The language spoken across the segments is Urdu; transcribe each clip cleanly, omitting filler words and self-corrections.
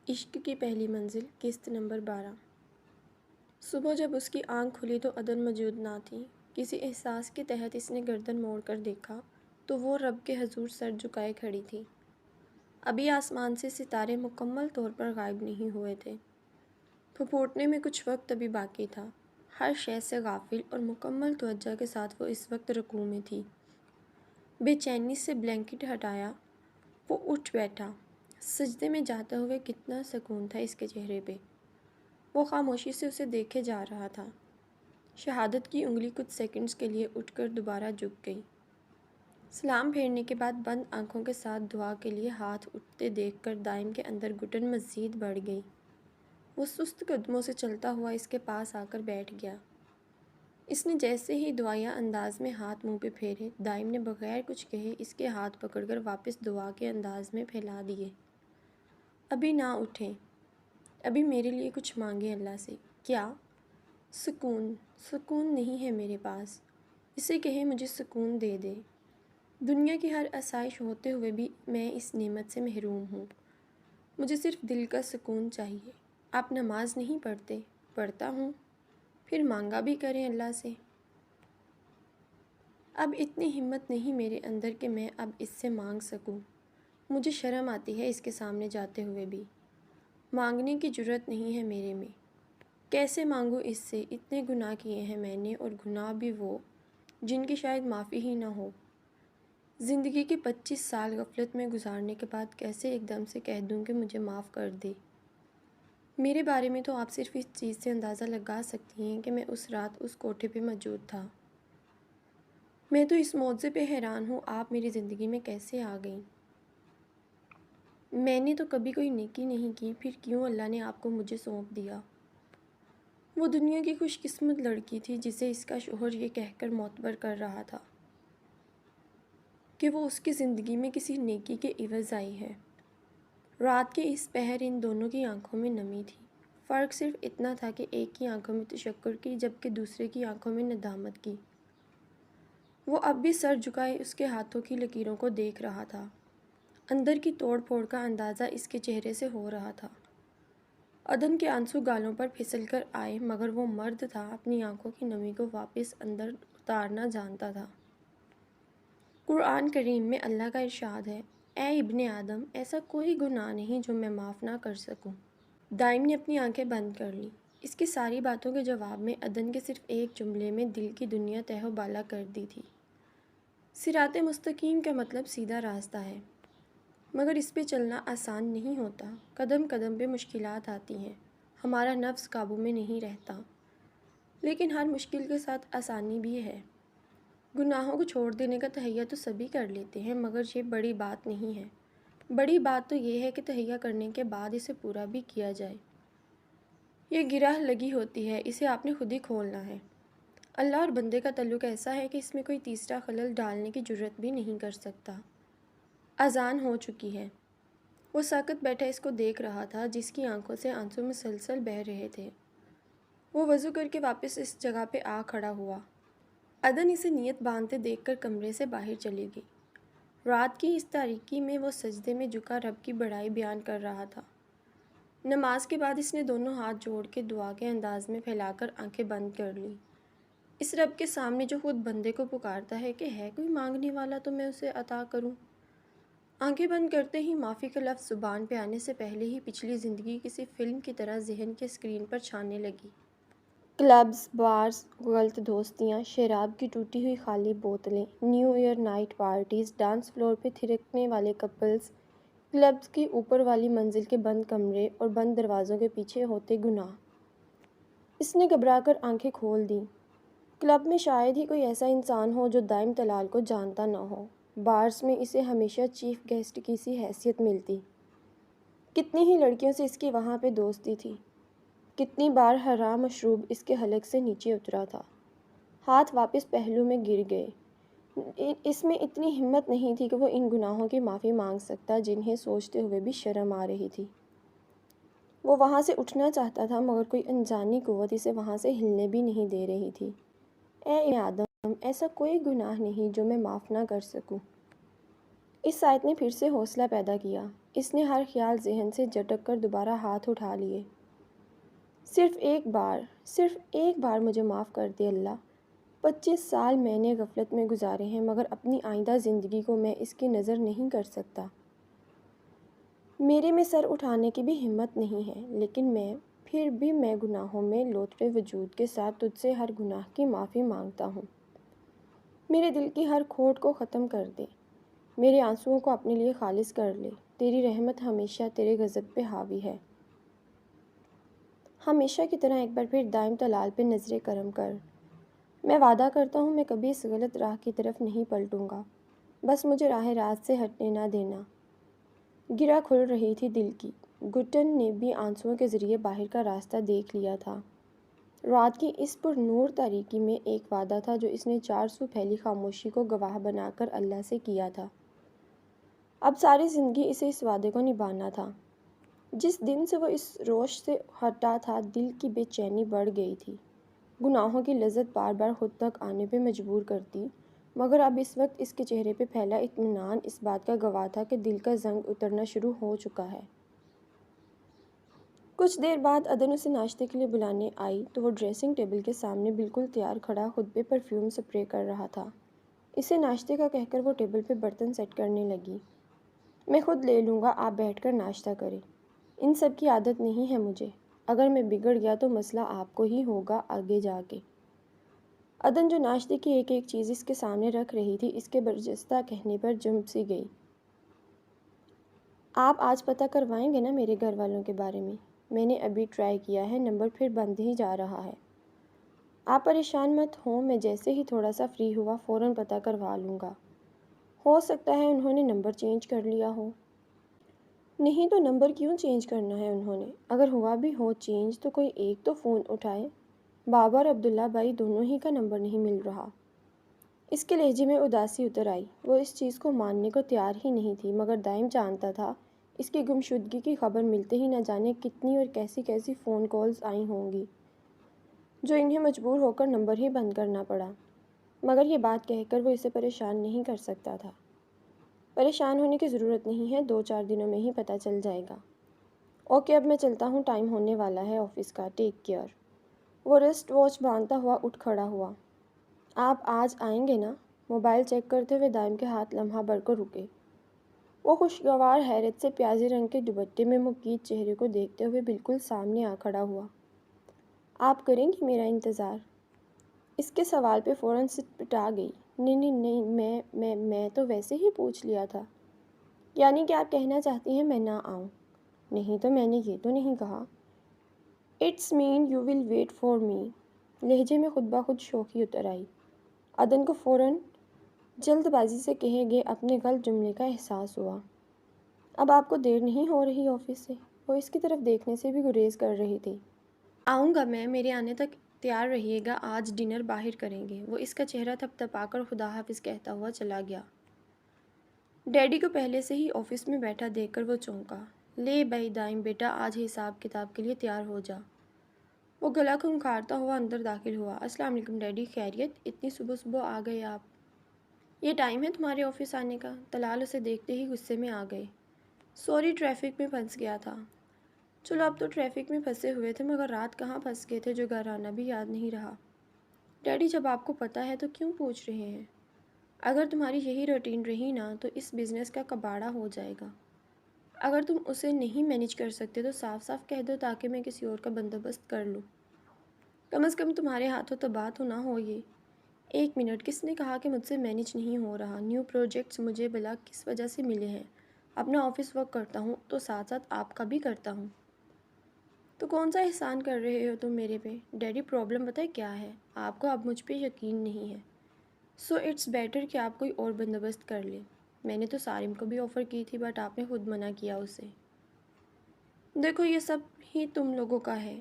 عشق کی پہلی منزل قسط نمبر 12۔ صبح جب اس کی آنکھ کھلی تو عدن موجود نہ تھی۔ کسی احساس کے تحت اس نے گردن موڑ کر دیکھا تو وہ رب کے حضور سر جھکائے کھڑی تھی۔ ابھی آسمان سے ستارے مکمل طور پر غائب نہیں ہوئے تھے۔ پھپھوٹنے میں کچھ وقت ابھی باقی تھا۔ ہر شے سے غافل اور مکمل توجہ کے ساتھ وہ اس وقت رکوع میں تھی۔ بے چینی سے بلینکٹ ہٹایا وہ اٹھ بیٹھا۔ سجدے میں جاتے ہوئے کتنا سکون تھا اس کے چہرے پہ۔ وہ خاموشی سے اسے دیکھے جا رہا تھا۔ شہادت کی انگلی کچھ سیکنڈز کے لیے اٹھ کر دوبارہ جھک گئی۔ سلام پھیرنے کے بعد بند آنکھوں کے ساتھ دعا کے لیے ہاتھ اٹھتے دیکھ کر دائم کے اندر گھٹن مزید بڑھ گئی۔ وہ سست قدموں سے چلتا ہوا اس کے پاس آ کر بیٹھ گیا۔ اس نے جیسے ہی دعائیا انداز میں ہاتھ منہ پہ پھیرے، دائم نے بغیر کچھ کہے اس کے ہاتھ پکڑ کر واپس دعا کے انداز میں پھیلا دیے۔ ابھی نہ اٹھیں، ابھی میرے لیے کچھ مانگیں اللہ سے۔ کیا؟ سکون۔ سکون نہیں ہے میرے پاس۔ اسے کہیں مجھے سکون دے دے۔ دنیا کی ہر آسائش ہوتے ہوئے بھی میں اس نعمت سے محروم ہوں۔ مجھے صرف دل کا سکون چاہیے۔ آپ نماز نہیں پڑھتے؟ پڑھتا ہوں۔ پھر مانگا بھی کریں اللہ سے۔ اب اتنی ہمت نہیں میرے اندر کہ میں اب اس سے مانگ سکوں۔ مجھے شرم آتی ہے اس کے سامنے جاتے ہوئے بھی۔ مانگنے کی جرأت نہیں ہے میرے میں۔ کیسے مانگوں اس سے؟ اتنے گناہ کیے ہیں میں نے، اور گناہ بھی وہ جن کی شاید معافی ہی نہ ہو۔ زندگی کے 25 سال غفلت میں گزارنے کے بعد کیسے ایک دم سے کہہ دوں کہ مجھے معاف کر دے؟ میرے بارے میں تو آپ صرف اس چیز سے اندازہ لگا سکتی ہیں کہ میں اس رات اس کوٹھے پہ موجود تھا۔ میں تو اس معجزے پہ حیران ہوں، آپ میری زندگی میں کیسے آ گئیں؟ میں نے تو کبھی کوئی نیکی نہیں کی، پھر کیوں اللہ نے آپ کو مجھے سونپ دیا؟ وہ دنیا کی خوش قسمت لڑکی تھی جسے اس کا شوہر یہ کہہ کر معتبر کر رہا تھا کہ وہ اس کی زندگی میں کسی نیکی کے عوض آئی ہے۔ رات کے اس پہر ان دونوں کی آنکھوں میں نمی تھی۔ فرق صرف اتنا تھا کہ ایک کی آنکھوں میں تشکر کی جبکہ دوسرے کی آنکھوں میں ندامت کی۔ وہ اب بھی سر جھکائے اس کے ہاتھوں کی لکیروں کو دیکھ رہا تھا۔ اندر کی توڑ پھوڑ کا اندازہ اس کے چہرے سے ہو رہا تھا۔ عدن کے آنسو گالوں پر پھسل کر آئے، مگر وہ مرد تھا، اپنی آنکھوں کی نمی کو واپس اندر اتارنا جانتا تھا۔ قرآن کریم میں اللہ کا ارشاد ہے، اے ابن آدم، ایسا کوئی گناہ نہیں جو میں معاف نہ کر سکوں۔ دائم نے اپنی آنکھیں بند کر لیں۔ اس کی ساری باتوں کے جواب میں عدن کے صرف ایک جملے میں دل کی دنیا تہہ و بالا کر دی تھی۔ صراط مستقیم کا مطلب سیدھا راستہ ہے، مگر اس پہ چلنا آسان نہیں ہوتا۔ قدم قدم پہ مشکلات آتی ہیں، ہمارا نفس قابو میں نہیں رہتا، لیکن ہر مشکل کے ساتھ آسانی بھی ہے۔ گناہوں کو چھوڑ دینے کا تہیہ تو سبھی کر لیتے ہیں، مگر یہ بڑی بات نہیں ہے۔ بڑی بات تو یہ ہے کہ تہیہ کرنے کے بعد اسے پورا بھی کیا جائے۔ یہ گرہ لگی ہوتی ہے، اسے آپ نے خود ہی کھولنا ہے۔ اللہ اور بندے کا تعلق ایسا ہے کہ اس میں کوئی تیسرا خلل ڈالنے کی جرأت بھی نہیں کر سکتا۔ اذان ہو چکی ہے۔ وہ ساکت بیٹھا اس کو دیکھ رہا تھا جس کی آنکھوں سے آنسو مسلسل بہہ رہے تھے۔ وہ وضو کر کے واپس اس جگہ پہ آ کھڑا ہوا۔ عدن اسے نیت باندھتے دیکھ کر کمرے سے باہر چلی گئی۔ رات کی اس تاریکی میں وہ سجدے میں جھکا رب کی بڑائی بیان کر رہا تھا۔ نماز کے بعد اس نے دونوں ہاتھ جوڑ کے دعا کے انداز میں پھیلا کر آنکھیں بند کر لیں۔ اس رب کے سامنے جو خود بندے کو پکارتا ہے کہ ہے کوئی مانگنے والا تو میں اسے عطا کروں۔ آنکھیں بند کرتے ہی معافی کا لفظ زبان پہ آنے سے پہلے ہی پچھلی زندگی کسی فلم کی طرح ذہن کے اسکرین پر چھانے لگی۔ کلبز، بارز، غلط دوستیاں، شراب کی ٹوٹی ہوئی خالی بوتلیں، new year night parties, dance floor پہ تھرکنے والے کپلز، کلبز کی اوپر والی منزل کے بند کمرے اور بند دروازوں کے پیچھے ہوتے گناہ۔ اس نے گھبرا کر آنکھیں کھول دیں۔ کلب میں شاید ہی کوئی ایسا انسان ہو جو دائم طلال کو جانتا نہ ہو۔ بارز میں اسے ہمیشہ چیف گیسٹ کی سی حیثیت ملتی۔ کتنی ہی لڑکیوں سے اس کی وہاں پہ دوستی تھی۔ کتنی بار حرام مشروب اس کے حلق سے نیچے اترا تھا۔ ہاتھ واپس پہلو میں گر گئے۔ اس میں اتنی ہمت نہیں تھی کہ وہ ان گناہوں کی معافی مانگ سکتا جنہیں سوچتے ہوئے بھی شرم آ رہی تھی۔ وہ وہاں سے اٹھنا چاہتا تھا مگر کوئی انجانی قوت اسے وہاں سے ہلنے بھی نہیں دے رہی تھی۔ اے آدم، ایسا کوئی گناہ نہیں جو میں معاف نہ کر سکوں۔ اس آیت نے پھر سے حوصلہ پیدا کیا۔ اس نے ہر خیال ذہن سے جھٹک کر دوبارہ ہاتھ اٹھا لیے۔ صرف ایک بار مجھے معاف کر دے اللہ۔ 25 سال میں نے غفلت میں گزارے ہیں، مگر اپنی آئندہ زندگی کو میں اس کی نظر نہیں کر سکتا۔ میرے میں سر اٹھانے کی بھی ہمت نہیں ہے، لیکن پھر بھی میں گناہوں میں لوتھڑے وجود کے ساتھ تجھ سے ہر گناہ کی معافی مانگتا ہوں۔ میرے دل کی ہر کھوٹ کو ختم کر دے، میرے آنسوؤں کو اپنے لیے خالص کر لے۔ تیری رحمت ہمیشہ تیرے غضب پہ حاوی ہے۔ ہمیشہ کی طرح ایک بار پھر دائم تلال پہ نظر کرم کر۔ میں وعدہ کرتا ہوں میں کبھی اس غلط راہ کی طرف نہیں پلٹوں گا، بس مجھے راہ راست سے ہٹنے نہ دینا۔ گرہ کھل رہی تھی دل کی۔ گٹن نے بھی آنسوؤں کے ذریعے باہر کا راستہ دیکھ لیا تھا۔ رات کی اس پر نور تاریکی میں ایک وعدہ تھا جو اس نے 4 سو پھیلی خاموشی کو گواہ بنا کر اللہ سے کیا تھا۔ اب ساری زندگی اسے اس وعدے کو نبھانا تھا۔ جس دن سے وہ اس روش سے ہٹا تھا، دل کی بے چینی بڑھ گئی تھی۔ گناہوں کی لذت بار بار خود تک آنے پہ مجبور کرتی، مگر اب اس وقت اس کے چہرے پہ پھیلا اطمینان اس بات کا گواہ تھا کہ دل کا زنگ اترنا شروع ہو چکا ہے۔ کچھ دیر بعد عدن اسے ناشتے کے لیے بلانے آئی تو وہ ڈریسنگ ٹیبل کے سامنے بالکل تیار کھڑا خود پہ پرفیوم سپرے کر رہا تھا۔ اسے ناشتے کا کہہ کر وہ ٹیبل پہ برتن سیٹ کرنے لگی۔ میں خود لے لوں گا، آپ بیٹھ کر ناشتہ کریں۔ ان سب کی عادت نہیں ہے مجھے، اگر میں بگڑ گیا تو مسئلہ آپ کو ہی ہوگا آگے جا کے۔ عدن جو ناشتے کی ایک ایک چیز اس کے سامنے رکھ رہی تھی، اس کے برجستہ کہنے پر جم سی گئی۔ آپ آج پتہ کروائیں گے نا میرے گھر والوں کے بارے میں نے ابھی ٹرائی کیا ہے، نمبر پھر بند ہی جا رہا ہے۔ آپ پریشان مت ہوں، میں جیسے ہی تھوڑا سا فری ہوا فوراً پتہ کروا لوں گا۔ ہو سکتا ہے انہوں نے نمبر چینج کر لیا ہو۔ نہیں تو نمبر کیوں چینج کرنا ہے انہوں نے؟ اگر ہوا بھی ہو چینج تو کوئی ایک تو فون اٹھائے۔ بابا اور عبداللہ بھائی دونوں ہی کا نمبر نہیں مل رہا۔ اس کے لہجے میں اداسی اتر آئی۔ وہ اس چیز کو ماننے کو تیار ہی نہیں تھی، مگر دائم جانتا تھا اس کی گمشدگی کی خبر ملتے ہی نہ جانے کتنی اور کیسی کیسی فون کالز آئی ہوں گی، جو انہیں مجبور ہو کر نمبر ہی بند کرنا پڑا۔ مگر یہ بات کہہ کر وہ اسے پریشان نہیں کر سکتا تھا۔ پریشان ہونے کی ضرورت نہیں ہے، 2-4 دنوں میں ہی پتہ چل جائے گا۔ اوکے، اب میں چلتا ہوں، ٹائم ہونے والا ہے آفس کا، ٹیک کیئر۔ وہ رسٹ واچ باندھتا ہوا اٹھ کھڑا ہوا۔ آپ آج آئیں گے نا؟ موبائل چیک کرتے ہوئے دائم کے ہاتھ لمحہ بھر کو رکے۔ وہ خوشگوار حیرت سے پیازی رنگ کے دوپٹے میں مکید چہرے کو دیکھتے ہوئے بالکل سامنے آ کھڑا ہوا۔ آپ کریں گی میرا انتظار؟ اس کے سوال پہ فوراً سٹپٹا گئی۔ نہیں، میں تو ویسے ہی پوچھ لیا تھا۔ یعنی کہ آپ کہنا چاہتی ہیں میں نہ آؤں؟ نہیں تو میں نے یہ تو نہیں کہا۔ It's man you will wait for me. لہجے میں خود بخود شوخی اتر آئی۔ عدن کو فوراً جلد بازی سے کہے گئے اپنے غلط جملے کا احساس ہوا۔ اب آپ کو دیر نہیں ہو رہی آفس سے؟ وہ اس کی طرف دیکھنے سے بھی گریز کر رہی تھی۔ آؤں گا میں، میرے آنے تک تیار رہیے گا، آج ڈنر باہر کریں گے۔ وہ اس کا چہرہ تھپ تھپا کر خدا حافظ کہتا ہوا چلا گیا۔ ڈیڈی کو پہلے سے ہی آفس میں بیٹھا دیکھ کر وہ چونکا۔ لے بھائی دائم بیٹا، آج حساب کتاب کے لیے تیار ہو جا۔ وہ گلا کھنکھارتا ہوا اندر داخل ہوا۔ السلام علیکم ڈیڈی، خیریت؟ اتنی صبح صبح آ گئے آپ؟ یہ ٹائم ہے تمہارے آفس آنے کا؟ طلال اسے دیکھتے ہی غصے میں آ گئے۔ سوری، ٹریفک میں پھنس گیا تھا۔ چلو اب تو ٹریفک میں پھنسے ہوئے تھے، مگر رات کہاں پھنس گئے تھے جو گھر آنا بھی یاد نہیں رہا؟ ڈیڈی جب آپ کو پتہ ہے تو کیوں پوچھ رہے ہیں؟ اگر تمہاری یہی روٹین رہی نا تو اس بزنس کا کباڑہ ہو جائے گا۔ اگر تم اسے نہیں مینیج کر سکتے تو صاف صاف کہہ دو تاکہ میں کسی اور کا بندوبست کر لوں۔ کم از کم تمہارے ہاتھوں تباہ تو نہ ہو یہ۔ 1 منٹ، کس نے کہا کہ مجھ سے مینیج نہیں ہو رہا؟ نیو پروجیکٹس مجھے بلا کس وجہ سے ملے ہیں؟ اپنا آفس ورک کرتا ہوں تو ساتھ ساتھ آپ کا بھی کرتا ہوں۔ تو کون سا احسان کر رہے ہو تم میرے پہ؟ ڈیڈی پرابلم پتہ ہے کیا ہے؟ آپ کو اب مجھ پہ یقین نہیں ہے، سو اٹس بیٹر کہ آپ کوئی اور بندوبست کر لیں۔ میں نے تو سارم کو بھی آفر کی تھی، بٹ آپ نے خود منع کیا اسے۔ دیکھو یہ سب ہی تم لوگوں کا ہے،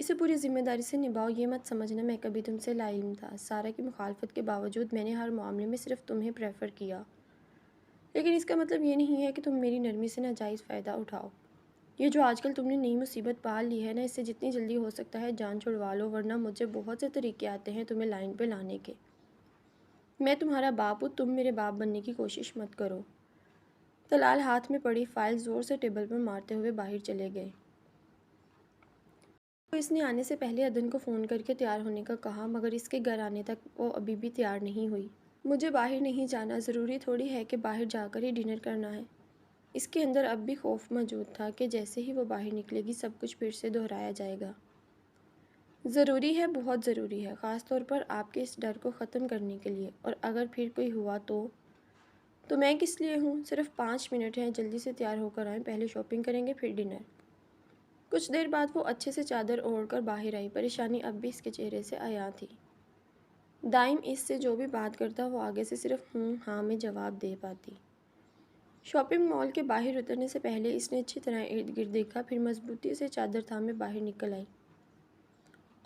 اسے پوری ذمہ داری سے نبھاؤ۔ یہ مت سمجھنا میں کبھی تم سے لا علم تھا۔ سارا کی مخالفت کے باوجود میں نے ہر معاملے میں صرف تمہیں پریفر کیا، لیکن اس کا مطلب یہ نہیں ہے کہ تم میری نرمی سے ناجائز فائدہ اٹھاؤ۔ یہ جو آج کل تم نے نئی مصیبت پال لی ہے نا، اس سے جتنی جلدی ہو سکتا ہے جان چھڑوا لو، ورنہ مجھے بہت سے طریقے آتے ہیں تمہیں لائن پہ لانے کے۔ میں تمہارا باپ ہوں، تم میرے باپ بننے کی کوشش مت کرو۔ طلال ہاتھ میں پڑی فائل زور سے ٹیبل پر مارتے ہوئے باہر چلے گئے۔ اس نے آنے سے پہلے عدن کو فون کر کے تیار ہونے کا کہا، مگر اس کے گھر آنے تک وہ ابھی بھی تیار نہیں ہوئی۔ مجھے باہر نہیں جانا، ضروری تھوڑی ہے کہ باہر جا کر ہی ڈنر کرنا ہے۔ اس کے اندر اب بھی خوف موجود تھا کہ جیسے ہی وہ باہر نکلے گی سب کچھ پھر سے دہرایا جائے گا۔ ضروری ہے، بہت ضروری ہے، خاص طور پر آپ کے اس ڈر کو ختم کرنے کے لیے، اور اگر پھر کوئی ہوا تو میں کس لیے ہوں؟ صرف 5 منٹ ہیں، جلدی سے تیار ہو کر آئیں، پہلے شاپنگ کریں گے پھر ڈنر۔ کچھ دیر بعد وہ اچھے سے چادر اوڑھ کر باہر آئی، پریشانی اب بھی اس کے چہرے سے عیاں تھی۔ دائم اس سے جو بھی بات کرتا وہ آگے سے صرف ہوں ہاں میں جواب دے پاتی۔ شاپنگ مال کے باہر اترنے سے پہلے اس نے اچھی طرح ارد گرد دیکھا، پھر مضبوطی سے چادر تھامے باہر نکل آئی۔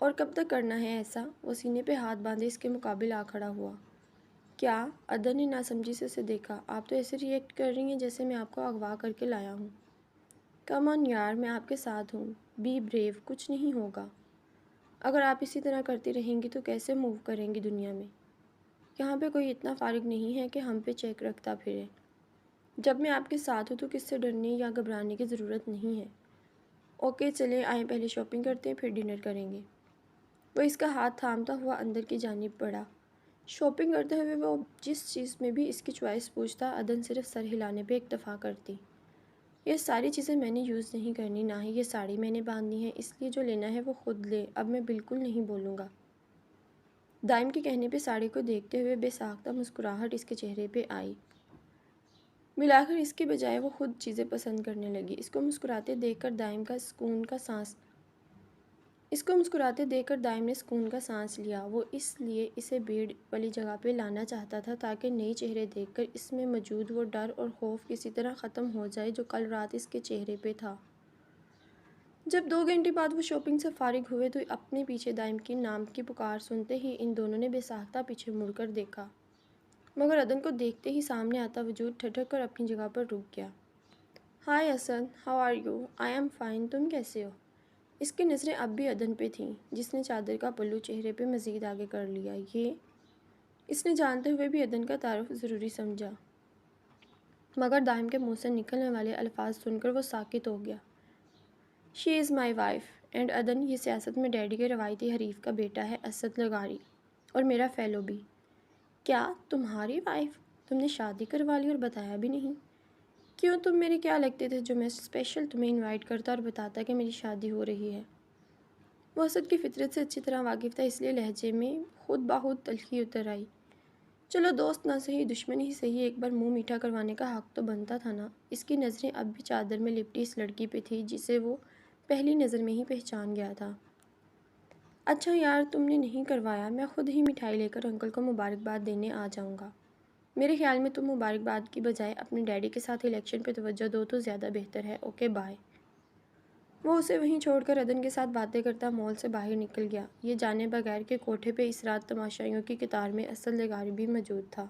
اور کب تک کرنا ہے ایسا؟ وہ سینے پہ ہاتھ باندھے اس کے مقابل آ کھڑا ہوا۔ کیا؟ عدن نے ناسمجھی سے اسے دیکھا۔ آپ تو ایسے ریئیکٹ کر رہی ہیں جیسے میں آپ کو اغوا کر کے لایا ہوں۔ کم آن یار، میں آپ کے ساتھ ہوں، بی بریو، کچھ نہیں ہوگا۔ اگر آپ اسی طرح کرتی رہیں گی تو کیسے موو کریں گی دنیا میں؟ یہاں پہ کوئی اتنا فارغ نہیں ہے کہ ہم پہ چیک رکھتا پھرے۔ جب میں آپ کے ساتھ ہوں تو کس سے ڈرنے یا گھبرانے کی ضرورت نہیں ہے۔ اوکے چلے آئیں، پہلے شاپنگ کرتے ہیں پھر ڈنر کریں گے۔ وہ اس کا ہاتھ تھامتا ہوا اندر کی جانب بڑھا۔ شاپنگ کرتے ہوئے وہ جس چیز میں بھی اس کی چوائس پوچھتا، عدن صرف سر ہلانے پہ اکتفا کرتی۔ یہ ساری چیزیں میں نے یوز نہیں کرنی، نہ ہی یہ ساڑی میں نے باندھنی ہے، اس لیے جو لینا ہے وہ خود لے، اب میں بالکل نہیں بولوں گا۔ دائم کے کہنے پہ ساڑی کو دیکھتے ہوئے بے ساختہ مسکراہٹ اس کے چہرے پہ آئی۔ ملا کر اس کے بجائے وہ خود چیزیں پسند کرنے لگی۔ اس کو مسکراتے دیکھ کر دائم نے سکون کا سانس لیا۔ وہ اس لیے اسے بھیڑ والی جگہ پہ لانا چاہتا تھا تاکہ نئے چہرے دیکھ کر اس میں موجود وہ ڈر اور خوف کسی طرح ختم ہو جائے جو کل رات اس کے چہرے پہ تھا۔ جب 2 گھنٹے بعد وہ شاپنگ سے فارغ ہوئے تو اپنے پیچھے دائم کی نام کی پکار سنتے ہی ان دونوں نے بے ساختہ پیچھے مڑ کر دیکھا، مگر عدن کو دیکھتے ہی سامنے آتا وجود ٹھٹک کر اپنی جگہ پر رک گیا۔ Hi Asad, how are you? I am fine, تم کیسے ہو؟ اس کی نظریں اب بھی عدن پہ تھیں، جس نے چادر کا پلو چہرے پہ مزید آگے کر لیا۔ اس نے جانتے ہوئے بھی عدن کا تعارف ضروری سمجھا، مگر دائم کے منہ سے نکلنے والے الفاظ سن کر وہ ساکت ہو گیا۔ شی از مائی وائف اینڈ عدن، یہ سیاست میں ڈیڈی کے روایتی حریف کا بیٹا ہے، اسد لغاری، اور میرا فیلو بھی۔ کیا تمہاری وائف؟ تم نے شادی کروا لی اور بتایا بھی نہیں؟ کیوں، تم میرے کیا لگتے تھے جو میں اسپیشل تمہیں انوائٹ کرتا اور بتاتا کہ میری شادی ہو رہی ہے؟ وہ اسد کی فطرت سے اچھی طرح واقف تھا، اس لیے لہجے میں خود بخود تلخی اتر آئی۔ چلو دوست نہ سہی دشمن ہی سہی، ایک بار منہ میٹھا کروانے کا حق تو بنتا تھا نا۔ اس کی نظریں اب بھی چادر میں لپٹی اس لڑکی پہ تھی جسے وہ پہلی نظر میں ہی پہچان گیا تھا۔ اچھا یار، تم نے نہیں کروایا، میں خود ہی مٹھائی لے کر انکل کو مبارکباد دینے آ جاؤں گا۔ میرے خیال میں تم مبارکباد کی بجائے اپنے ڈیڈی کے ساتھ الیکشن پہ توجہ دو تو زیادہ بہتر ہے۔ Okay bye. وہ اسے وہیں چھوڑ کر عدن کے ساتھ باتیں کرتا مال سے باہر نکل گیا، یہ جانے بغیر کہ کوٹھے پہ اس رات تماشائیوں کی قطار میں اسد لغاری بھی موجود تھا۔